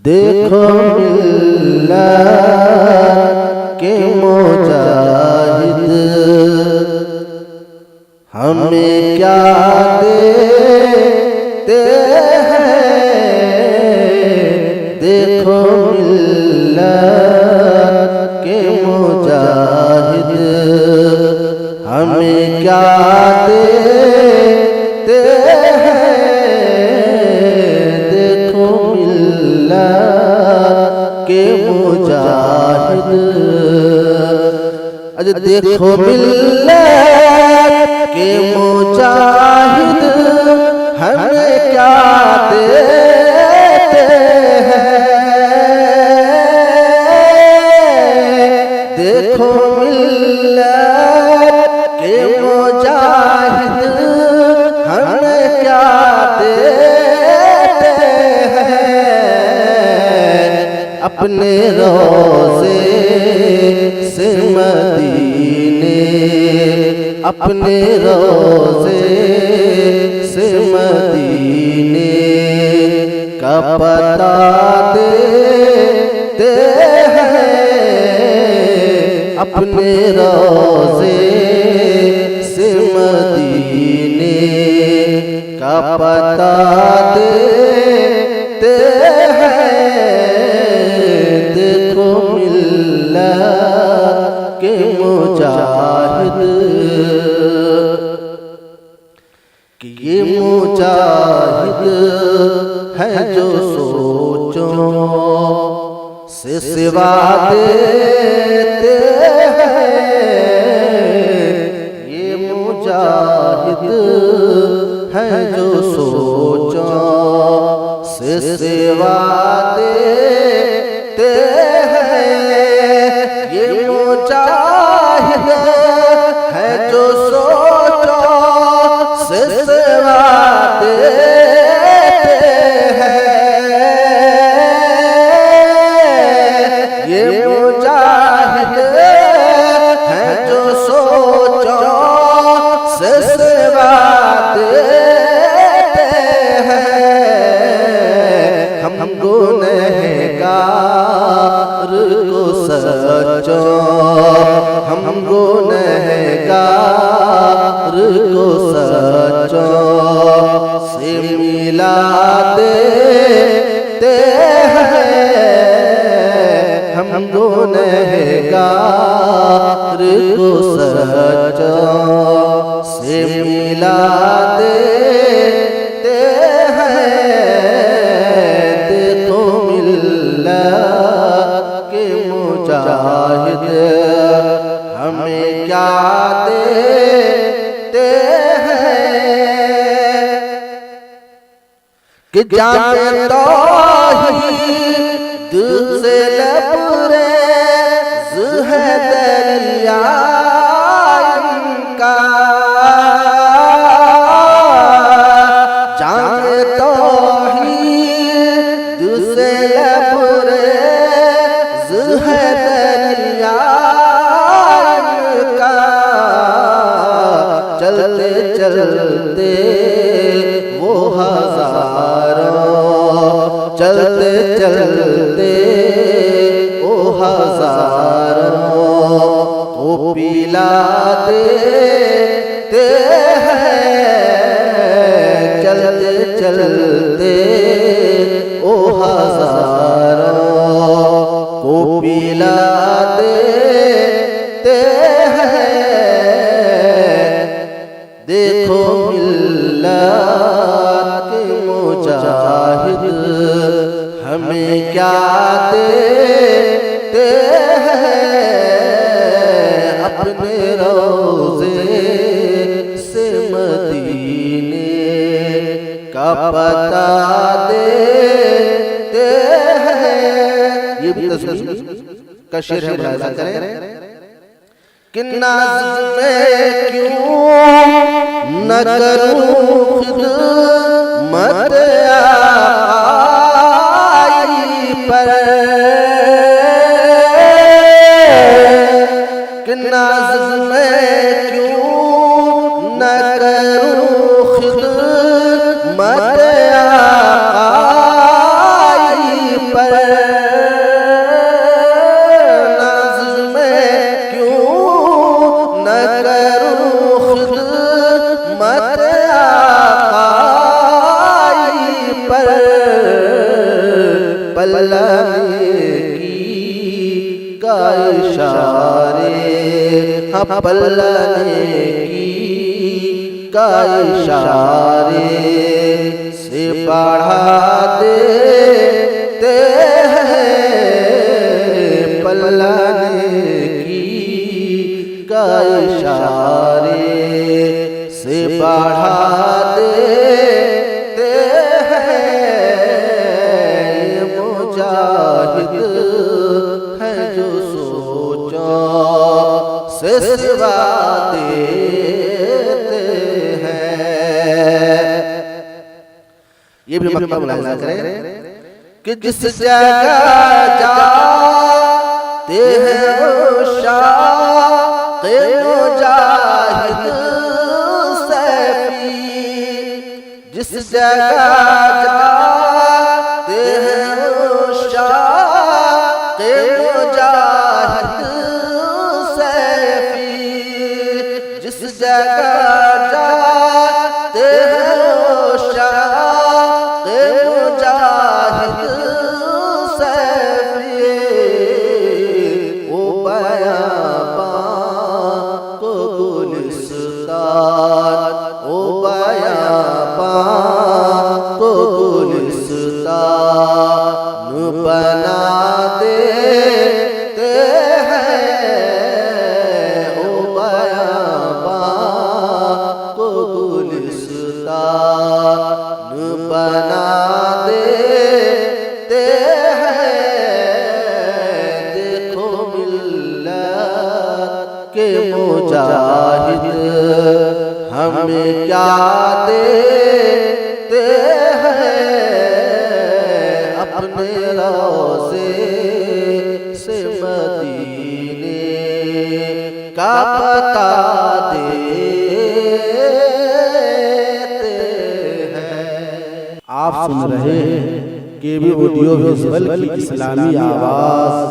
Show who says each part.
Speaker 1: देखो मिल्लत के मुजाहिद हमें क्या देते हैं। देखो मिल्लत के मुजाहिद हमें क्या देते हैं। देखो मिल्लत के मुजाहिद, अज देखो मिल्लत के मुजाहिद हमें क्या देते हैं। देखो मिल्लत के मुजाहिद हमें क्या देते हैं। अपने रोज़े से मदीने, अपने रोज़े से मदीने का पता देते हैं। अपने रोज़े से मदीने का पता देते हैं। देखो मिल्लत के मुजाहिद कि ये मुजाहिद है जो सोचों से सिवा देते हैं। ये मुजाहिद है जो सोचों से सिवा देते हैं। ये मुजाहिद है जो सोचों से सिवा देते हैं। ये मुजाहिद है जो सोचों से सिवा देते हैं। हम गुनहगार को सचों, हम गुनहगार को सचों से मिला देते हैं। हम गुनहगार को सचों से मिला देते हैं। देखो मिल्लत के मुजाहिद हमें क्या देते हैं। कि जाने तौहीद से लबरेज़ है दरिया इनका। जाने तौहीद से लबरेज़ है दरिया इनका। चलते चलते वो हज़ारों, चलते चलते वो हज़ारों को पिला देते हैं। चलते चलते वो हज़ारों को पिला देते हैं। देखो मिल्लत के मुजाहिद हमें क्या देते हैं। अपने रोज़े से मदीने का पता देते हैं। ये भी तस्वीर का शेर है, मुलाहिज़ा करें कि नाज़ में क्यों न करूं खिदमत आई पर। कि नाज़ में क्यों न करूं खिदमत आई पर। पलने की का इशारे से बढ़ा देते हैं, पलने की का इशारे से बढ़ा देते हैं। ये मुजाहिद है जो सोचो से सिवा देते हैं। ये भी मतलब मुलाहिजा करें कि जिस जगह जाते हैं वो शाक़े मुजाहिद सैफी, जिस जगह जाते हैं वो शाक़े मुजाहिद सैफी, जिस जगह जाते हैं वो शाक़े मुजाहिद सैफी, ओ बयाबां को गुलिस्तान, ओ बयाबां को गुलिस्तान बना देते हैं, ओ बयाबां को गुलिस्तान बना देते हैं। देखो मिल्लत के मुजाहिद हमें क्या देते हैं, अपने रोज़े से मदीने का पता देते हैं।
Speaker 2: आप सुन रहे हैं केबी ऑडियो विजुअल की इस्लामी आवाज़।